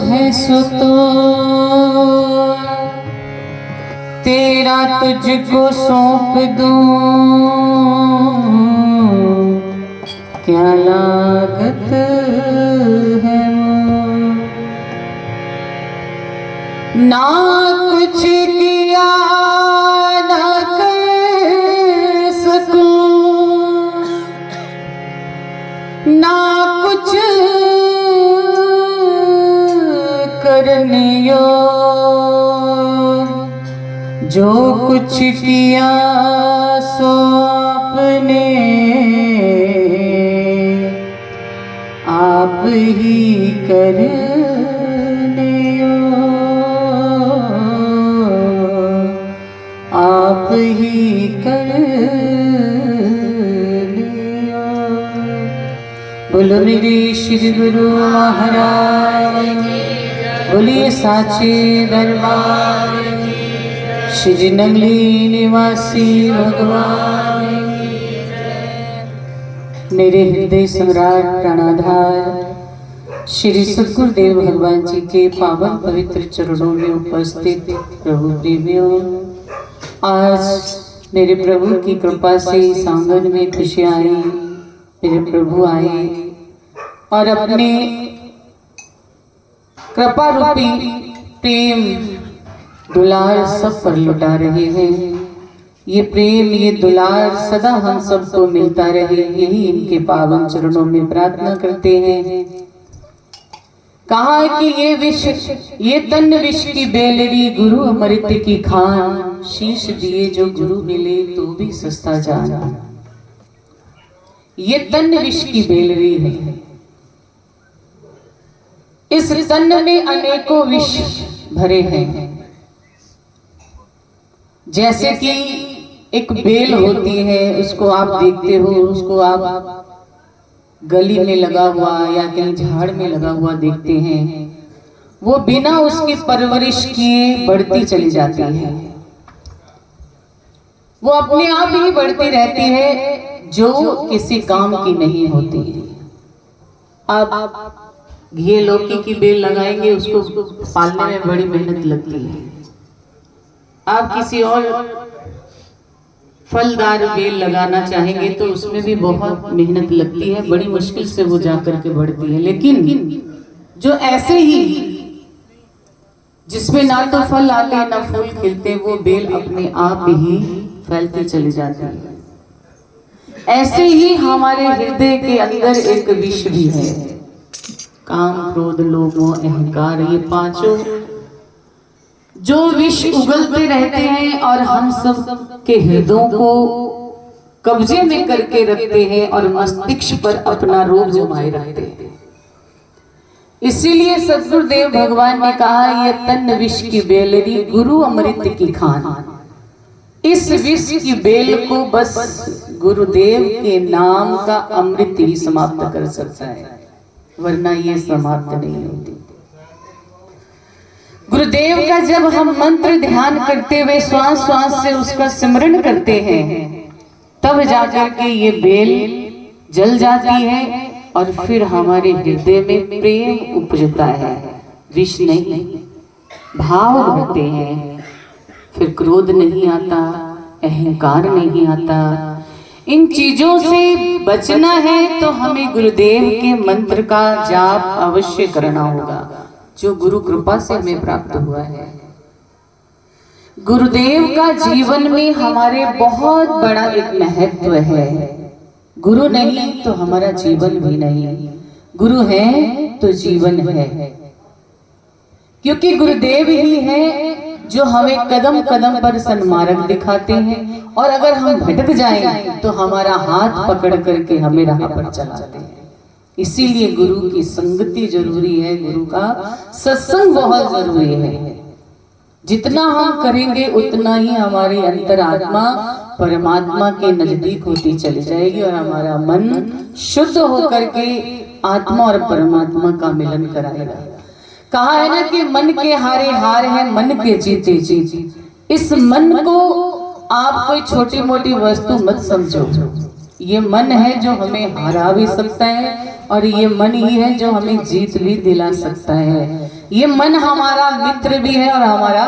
है सो तो तेरा तुझको सौंप दूं, क्या लागत है ना कुछ किया ना कर सकूं, ना कुछ करनियो, जो कुछ किया सो अपने आप ही करनियो, आप ही करनियो। बोलो मेरे श्री गुरु महाराज की, बोलिए साचे दरबार की, श्री नंगली निवासी भगवान की जय। मेरे हृदय सम्राट प्राणाधार श्री सद्गुरुदेव भगवान जी के पावन पवित्र चरणों में उपस्थित प्रभु प्रेमियों, आज मेरे प्रभु की कृपा से इस आंगन में खुशियां आई। मेरे प्रभु आए और अपने कृपा रूपी प्रेम दुलार सब पर लुटा रहे हैं। ये प्रेम ये दुलार सदा हम सबको मिलता रहे, यही इनके पावन चरणों में प्रार्थना करते हैं। कहा कि ये विष ये तन विष की बेलरी, गुरु अमृत की खान, शीश दिए जो गुरु मिले तो भी सस्ता जाना। ये तन विष की बेलरी है। इस तन में अनेकों विष भरे हैं। जैसे कि एक बेल होती है, उसको आप देखते हो, उसको आप गली में लगा हुआ या कहीं झाड़ में लगा हुआ देखते हैं, वो बिना उसकी परवरिश किए बढ़ती चली जाती है। वो अपने आप ही बढ़ती रहती है, जो किसी काम की नहीं होती। आप घी लौकी की बेल लगाएंगे, उसको पालने में बड़ी मेहनत लगती है। आप किसी और फलदार बेल लगाना चाहेंगे तो उसमें भी बहुत मेहनत लगती है, बड़ी मुश्किल से वो जाकर के बढ़ती है। लेकिन जो ऐसे ही जिसमें ना तो फल आते ना फूल खिलते, वो बेल अपने आप ही फैलती चली जाती है। ऐसे ही हमारे हृदय के अंदर एक विष भी है, काम क्रोध लोभ मोह अहंकार। ये पांचों जो विष उगलते रहते हैं और हम सब के हृदयों को कब्जे में करके रखते हैं और मस्तिष्क पर अपना रोग जमाए रखते हैं। इसीलिए सद्गुरुदेव भगवान ने कहा, ये तन विष की बेलरी, गुरु अमृत की खान। इस विष की बेल को बस गुरुदेव के नाम का अमृत ही समाप्त कर सकता है, वरना ये समाप्त नहीं होती। गुरुदेव का जब हम मंत्र ध्यान करते हुए श्वास श्वास से उसका स्मरण करते हैं, तब जाकर के ये बेल जल जाती है और फिर हमारे हृदय में प्रेम उपजता है। विष नहीं, भाव होते हैं। फिर क्रोध नहीं आता, अहंकार नहीं आता। इन चीजों से बचना है तो हमें गुरुदेव के मंत्र का जाप अवश्य करना होगा, जो गुरु कृपा से हमें प्राप्त हुआ है। गुरुदेव का जीवन में हमारे बहुत बड़ा एक महत्व है। गुरु नहीं तो हमारा जीवन भी नहीं, गुरु है तो जीवन है। क्योंकि गुरुदेव ही है जो हमें कदम कदम पर सन्मार्ग दिखाते हैं, और अगर हम भटक जाएं तो हमारा हाथ पकड़ करके हमें राह पर चलाते हैं। इसीलिए गुरु की संगति जरूरी है, गुरु का सत्संग बहुत जरूरी है। जितना हम करेंगे उतना ही हमारी अंतरात्मा परमात्मा के नजदीक होती चली जाएगी और हमारा मन शुद्ध होकर के आत्मा और परमात्मा का मिलन कराएगा। कहा है ना कि मन के हारे हार है, मन के जीते जीत। इस मन को आप कोई छोटी मोटी वस्तु मत समझो। ये मन है जो हमें हरा भी सकता है, और ये मन ही है जो हमें जीत भी दिला सकता है। ये मन हमारा मित्र भी है और हमारा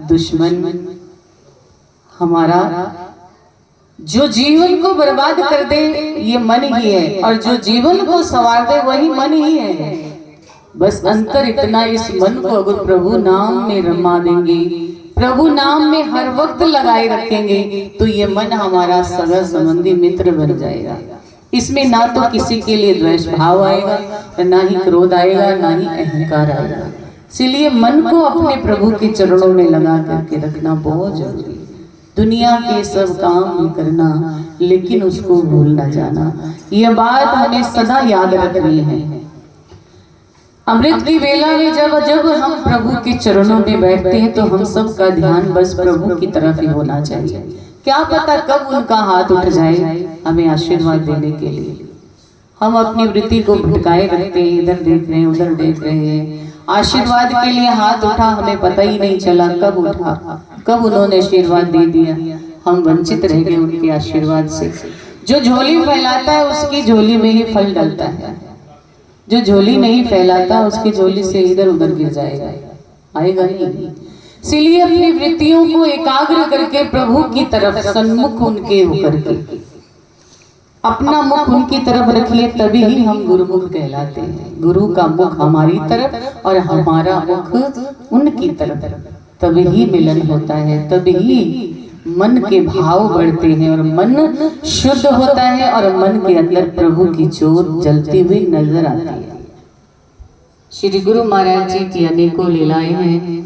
दुश्मन। हमारा जो जीवन को बर्बाद कर दे ये मन ही है, और जो जीवन को संवार दे वही मन ही है। बस अंतर इतना, इस मन को अगर प्रभु नाम में रमा देंगे, प्रभु नाम में हर वक्त लगाए रखेंगे, तो ये मन हमारा सगा संबंधी मित्र बन जाएगा। इसमें ना तो किसी के लिए द्वेष भाव आएगा, ना ही क्रोध आएगा, ना ही अहंकार आएगा। इसलिए मन को अपने प्रभु के चरणों में लगा करके रखना बहुत जरूरी है। दुनिया के सब काम भी करना, लेकिन उसको भूल ना जाना। यह बात हमें सदा याद रखनी है। अमृत की वेला में जब हम प्रभु के चरणों में बैठते हैं तो हम सब का ध्यान बस प्रभु की तरफ ही होना चाहिए। क्या पता कब उनका हाथ उठ जाए हमें आशीर्वाद देने के लिए। हम अपनी वृत्ति को भटकाए रखते हैं, इधर देख रहे हैं, उधर देख रहे हैं। आशीर्वाद के लिए हाथ उठा, हमें पता ही नहीं चला कब उठा, कब उन्होंने आशीर्वाद दे दिया। हम वंचित रह गए उनके आशीर्वाद से। जो झोली फैलाता है उसकी झोली में ही फल डलता है, जो झोली नहीं फैलाता उसकी झोली से इधर उधर गिर जाएगा, आएगा नहीं। इसलिए अपनी वृत्तियों को एकाग्र करके प्रभु की तरफ सन्मुख उनके होकर के अपना मुख उनकी तरफ रखिए, तभी ही हम गुरुमुख कहलाते हैं। गुरु का मुख हमारी तरफ और हमारा मुख उनकी तरफ, तभी ही मिलन होता है, तभी मन के भाव बढ़ते हैं और मन शुद्ध होता है और मन के अंदर प्रभु की ज्योत जलती हुई नजर आती है। श्री गुरु महाराज जी की अनेकों लीलाएं हैं।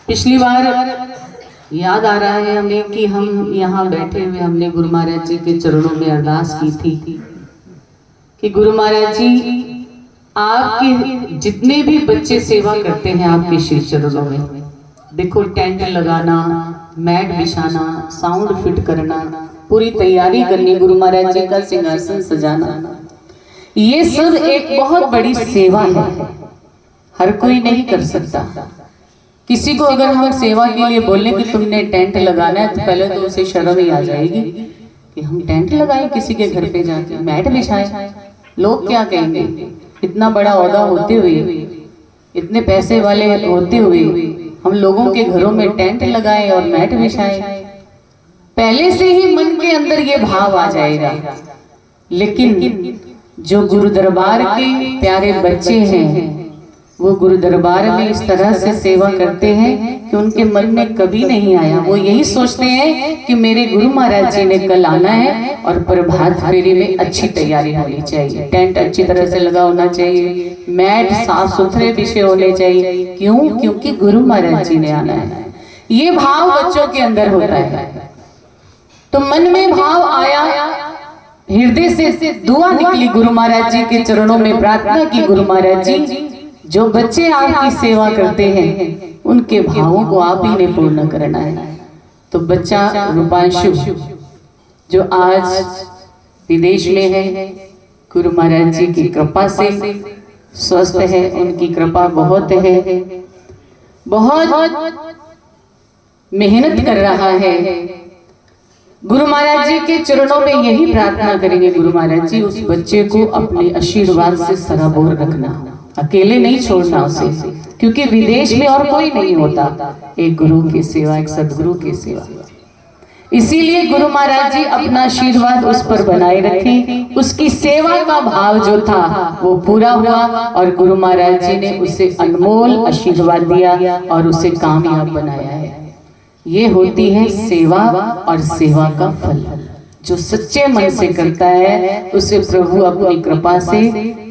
पिछली बार याद आ रहा है हमें कि हम यहाँ बैठे हुए हमने गुरु महाराज जी के चरणों में अरदास की थी कि गुरु महाराज जी आपके जितने भी बच्चे सेवा करते हैं आपके श्री चरणों में, देखो टेंट लगाना, मैट बिछाना, साउंड फिट करना, पूरी तैयारी करनी, गुरु महाराज जी का सिंहासन सजाना, ये सब एक बहुत बड़ी सेवा है। हर कोई नहीं कर सकता। किसी को अगर हम सेवा के लिए बोले कि तुमने टेंट लगाना है, तो पहले तो उसे शर्म ही आ जाएगी कि हम टेंट लगाएं किसी के घर पे जाके, मैट बिछाएं, लोग क्या कहेंगे। इतना बड़ा ओहदा होते हुए, इतने पैसे वाले होते हुए हम लोगों के घरों में टेंट लगाएं और मैट बिछाएं, पहले से ही मन के अंदर ये भाव आ जाएगा। लेकिन जो गुरु दरबार के प्यारे बच्चे हैं वो गुरु दरबार में इस तरह से सेवा करते हैं कि उनके मन में कभी नहीं आया, वो यही सोचते हैं कि मेरे गुरु महाराज जी ने कल आना है और प्रभात फेरी में अच्छी तैयारी होनी चाहिए, टेंट अच्छी तरह से लगा होना चाहिए, मैट साफ सुथरे बिछे होने चाहिए। क्यों? क्योंकि गुरु महाराज जी ने आना है। ये भाव बच्चों के अंदर होता है। तो मन में भाव आया, हृदय से दुआ निकली, गुरु महाराज जी के चरणों में प्रार्थना की, गुरु महाराज जी जो बच्चे आपकी सेवा करते हैं उनके भावों को आप ही ने पूर्ण करना है। तो बच्चा रूपांशु जो आज विदेश में है, गुरु महाराज जी की कृपा से स्वस्थ है, उनकी कृपा बहुत है, बहुत मेहनत कर रहा है। गुरु महाराज जी के चरणों में यही प्रार्थना करेंगे, गुरु महाराज जी उस बच्चे को अपने आशीर्वाद से सराबोर रखना, अकेले नहीं छोड़ना उसे, क्योंकि विदेश में और कोई नहीं होता एक गुरु की सेवा, एक सदगुरु की सेवा। इसीलिए गुरु महाराज जी अपना आशीर्वाद उस पर बनाए रखें। उसकी सेवा का भाव जो था वो पूरा हुआ और गुरु महाराज जी ने उसे अनमोल आशीर्वाद दिया और उसे कामयाब बनाया है। ये होती है सेवा और सेवा का फल। जो सच्चे मन से करता है उसे प्रभु अपनी कृपा से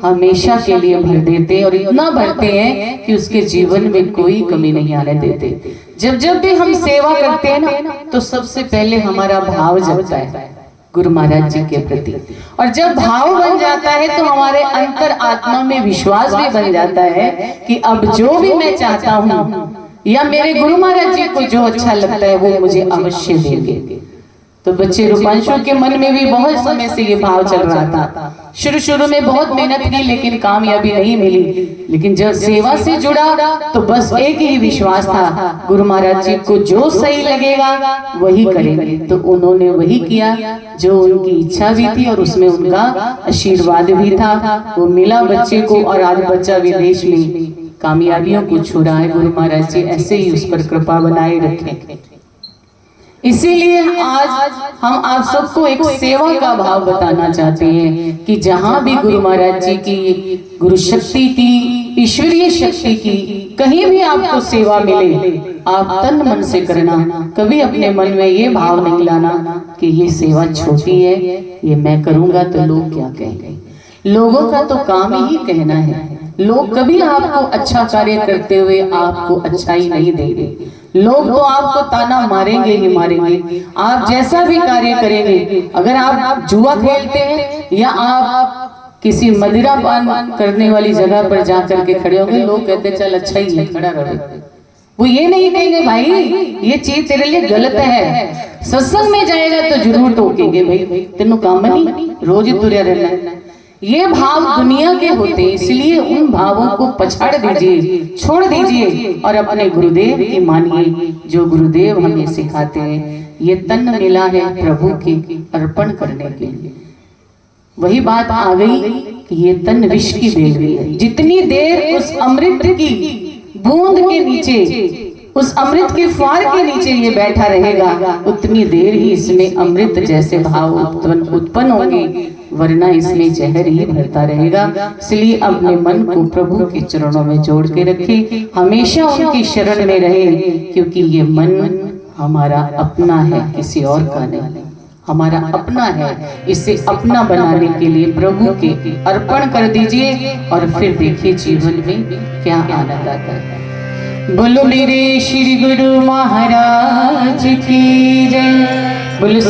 हमेशा के लिए भर देते हैं और इतना भरते हैं कि उसके जीवन में कोई कमी नहीं आने देते। जब जब भी हम सेवा करते हैं ना, तो सबसे पहले हमारा भाव जगता है गुरु महाराज जी के प्रति, और जब भाव बन जाता है तो हमारे अंतर आत्मा में विश्वास भी बन जाता है कि अब जो भी मैं चाहता हूँ या मेरे गुरु महाराज जी को जो अच्छा लगता है वो मुझे अवश्य देंगे। तो बच्चे रूपांशु के मन में भी बहुत समय से ये भाव चल रहा था। शुरू में बहुत मेहनत की लेकिन कामयाबी नहीं मिली, लेकिन जब सेवा से जुड़ा तो बस एक ही विश्वास था, गुरु महाराज जी को जो सही लगेगा वही करेंगे। तो उन्होंने वही किया जो उनकी इच्छा भी थी और उसमें उनका आशीर्वाद भी था। वो मिला बच्चे को और आज बच्चा विदेश में कामयाबियों को छू रहा है। गुरु महाराज जी ऐसे ही उस पर कृपा बनाए रखें। इसीलिए आज हम आप सबको एक सेवा का भाव बताना चाहते हैं कि जहां भी गुरु महाराज जी की गुरु शक्ति की, ईश्वरीय शक्ति की कहीं भी आपको सेवा मिले, आप तन मन से करना। कभी अपने मन में ये भाव नहीं लाना कि ये सेवा छोटी है, ये मैं करूंगा तो लोग क्या कहेंगे। लोगों का तो काम ही कहना है। लोग कभी आपको अच्छा कार्य करते हुए आपको अच्छा ही नहीं देंगे। लोग तो आपको ताना मारेंगे ही मारेंगे। आप जैसा भी कार्य करेंगे, अगर आप जुआ खेलते हैं या आप किसी मदिरा पान करने वाली जगह पर जाकर के खड़े होंगे, लोग कहते चल अच्छा ही है, खड़ा रहो। वो ये नहीं कहेंगे भाई ये चीज तेरे लिए गलत है। सत्संग में जाएगा तो जरूर टोकेंगे, भाई तेनों काम नहीं, रोज ही तुरया रहना है। ये भाव दुनिया के होते, इसलिए उन भावों को पछाड़ दीजिए, छोड़ दीजिए और अपने गुरुदेव की मानिए। जो गुरुदेव हमें सिखाते हैं, ये तन मिला है प्रभु के अर्पण करने के लिए। वही बात आ गई कि ये तन विष की बेलवी है। जितनी देर उस अमृत की बूंद के नीचे, उस अमृत के फार के नीचे ये बैठा रहेगा, उतनी देर ही इसमें अमृत जैसे भाव उत्पन्न होंगे, वरना इसमें जहर ही भरता रहेगा। इसलिए अपने मन को प्रभु के चरणों में जोड़ के रखें, हमेशा उनकी शरण में रहे, क्योंकि ये मन हमारा अपना है, किसी और का नहीं, हमारा अपना है। इसे अपना बनाने के लिए प्रभु के अर्पण कर दीजिए और फिर देखिए जीवन में क्या आनंद आता है। बोलो मेरे श्री गुरु महाराज की जय। बोलो